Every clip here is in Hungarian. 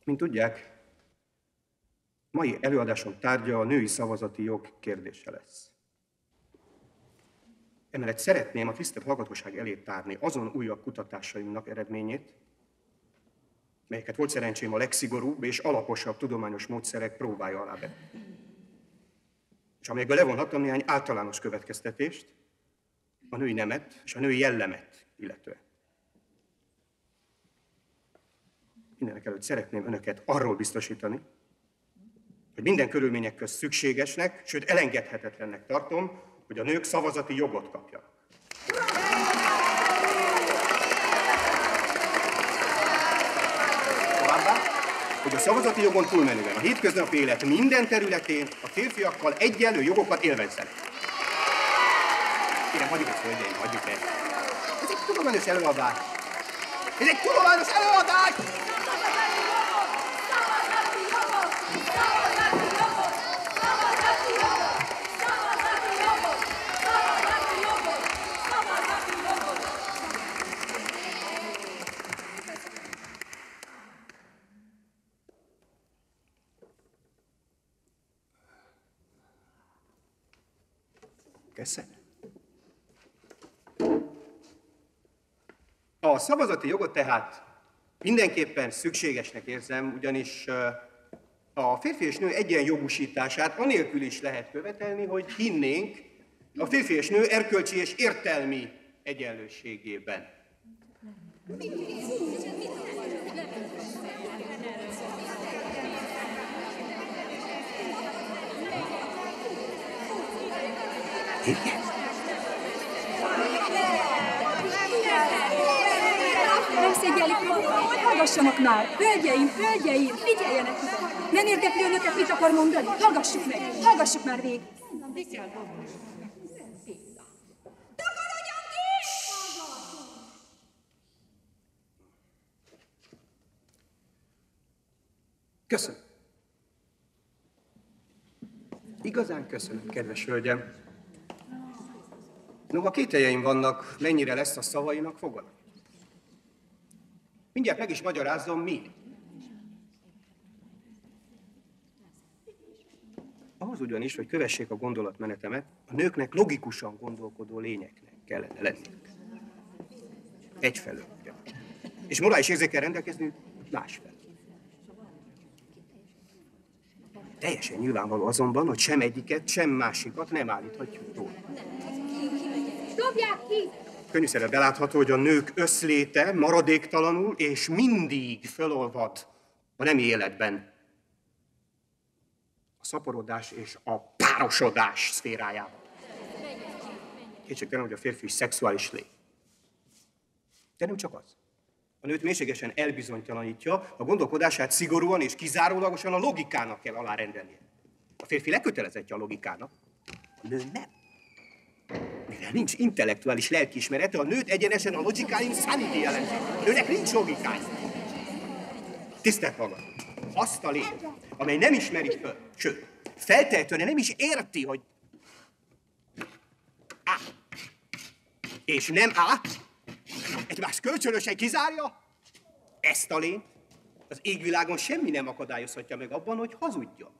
Mint tudják, mai előadásom tárgya a női szavazati jog kérdése lesz. Emellett szeretném a tisztelt hallgatóság elé tárni azon újabb kutatásaimnak eredményét, melyeket volt szerencsém a legszigorúbb és alaposabb tudományos módszerek próbája alá vetni. És amelyekből levonhattam néhány általános következtetést a női nemet és a női jellemet illetően. Mindenekelőtt szeretném önöket arról biztosítani, hogy minden körülmények közt szükségesnek, sőt elengedhetetlennek tartom, hogy a nők szavazati jogot kapjanak. Továbbá, hogy a szavazati jogon túlmenően a hétköznapi élet minden területén a férfiakkal egyenlő jogokat élvezzenek. Kérem, hagyjuk ezt, hölgyeim, hagyjuk ezt. Ez egy tudományos előadás. Ez egy tudományos előadás! Köszönöm. A szavazati jogot tehát mindenképpen szükségesnek érzem, ugyanis a férfi és nő egyenjogúsítását anélkül is lehet követelni, hogy hinnénk a férfi és nő erkölcsi és értelmi egyenlőségében. Igen. Nem szégyellik, hallgassanak már! Hölgyeim, hölgyeim, figyeljenek ide! Nem érdekli önöket, mit akar mondani? Hallgassuk meg! Hallgassuk már végig! Köszönöm. Igazán köszönöm, kedves hölgyem. Noha kételjeim vannak, mennyire lesz a szavainak foga. Mindjárt meg is magyarázom, mi. Ahhoz ugyanis, hogy kövessék a gondolatmenetemet, a nőknek logikusan gondolkodó lényeknek kellene lenniük. Egyfelől. És morális érzékkel rendelkezniük másfelől. Teljesen nyilvánvaló azonban, hogy sem egyiket, sem másikat nem állíthatjuk túl. Dobják ki! Könnyűszerűen belátható, hogy a nők összléte maradéktalanul és mindig fölolvad a nemi életben. A szaporodás és a párosodás szférájában. Kétségtelen, hogy a férfi is szexuális lény. De nem csak az. A nőt mélységesen elbizonytalanítja, a gondolkodását szigorúan és kizárólagosan a logikának kell alárendelnie. A férfi lekötelezettje a logikának, a nő nem. Mivel nincs intellektuális lelkiismerete, a nőt egyenesen a logical insanity jelenti. A nőnek nincs logikája. Tisztelt hallgató, azt a lényt, amely nem ismeri föl, sőt, feltehetően nem is érti, hogy A és nem A, egymást kölcsönösen kizárja, ezt a lényt az égvilágon semmi nem akadályozhatja meg abban, hogy hazudjon.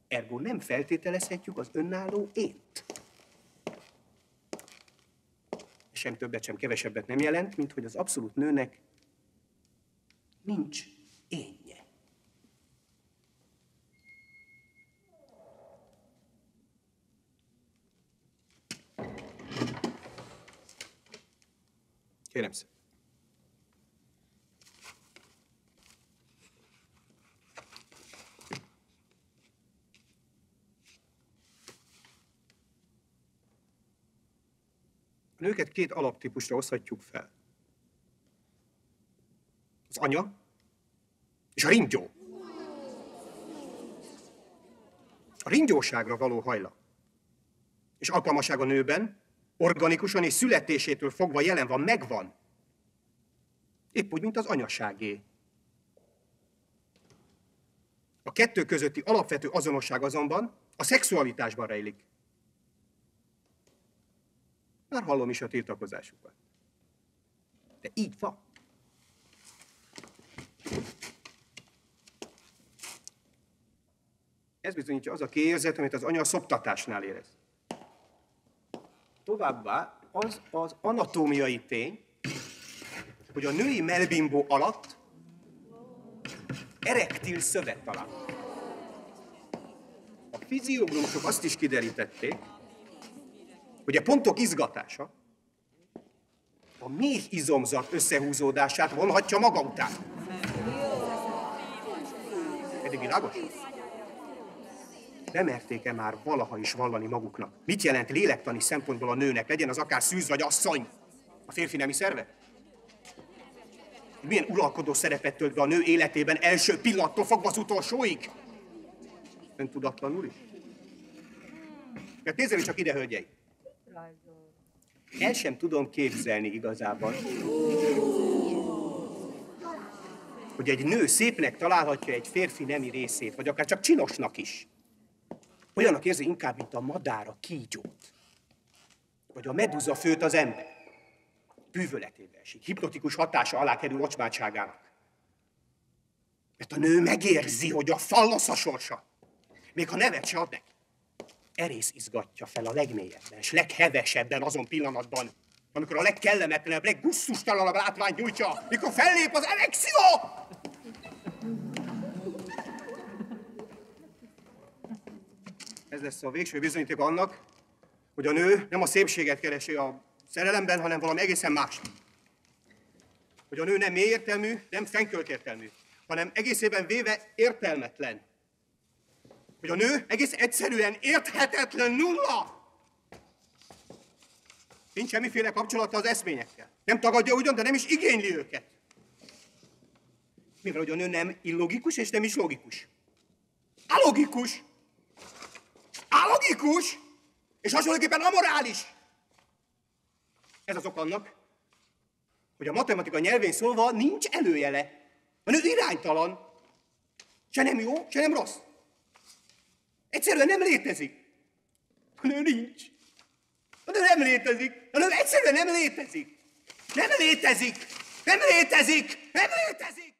Ergo nem feltételezhetjük az önálló ént. Sem többet, sem kevesebbet nem jelent, mint hogy az abszolút nőnek nincs énje. Kérem szépen. A nőket két alaptípusra oszthatjuk fel. Az anya és a ringyó. A ringyóságra való hajlam és alkalmasság a nőben organikusan és születésétől fogva jelen van, megvan. Épp úgy, mint az anyaságé. A kettő közötti alapvető azonosság azonban a szexualitásban rejlik. Már hallom is a tiltakozásukat. De így van. Ez bizonyítja az a kiérzet, amit az anya a szoptatásnál érez. Továbbá az anatómiai tény, hogy a női mellbimbó alatt erektil szövet talál. A fiziognomusok azt is kiderítették, hogy a pontok izgatása a méh izomzat összehúzódását vonhatja maga után. Eddig világos? Bemerték-e már valaha is vallani maguknak? Mit jelent lélektani szempontból a nőnek, legyen az akár szűz vagy asszony? A férfi nemi szerve? Milyen uralkodó szerepet tölt be a nő életében első pillanattól fogva az utolsóig? Öntudatlanul is? Hát nézzenek csak ide, hölgyei! El sem tudom képzelni igazában, hogy egy nő szépnek találhatja egy férfi nemi részét, vagy akár csak csinosnak is. Olyannak érzi inkább, mint a madár a kígyót, vagy a meduza főt az ember. Bűvöletébe esik, hipnotikus hatása alá kerül ocsmátságának. Mert a nő megérzi, hogy a fallosz a sorsa, még ha nevet se ad neki. Erész izgatja fel a legmélyebben, és leghevesebben azon pillanatban, amikor a legkellemetlenebb, leggusztustalanabb látványt nyújtja, mikor fellép az erekció! Ez lesz a végső bizonyíték annak, hogy a nő nem a szépséget keresi a szerelemben, hanem valami egészen más. Hogy a nő nem mélyértelmű, nem fennköltértelmű, hanem egészében véve értelmetlen. Hogy a nő egész egyszerűen érthetetlen nulla. Nincs semmiféle kapcsolata az eszményekkel. Nem tagadja ugyan, de nem is igényli őket. Mivel hogy a nő nem illogikus és nem is logikus. Alogikus! Alogikus! És hasonlóképpen amorális! Ez az ok annak, hogy a matematika nyelvén szólva nincs előjele. A nő iránytalan. Se nem jó, se nem rossz. Egyszerűen nem létezik. A nő nincs. A nő nem létezik. A nő egyszerűen nem létezik. Nem létezik. Nem létezik. Nem létezik.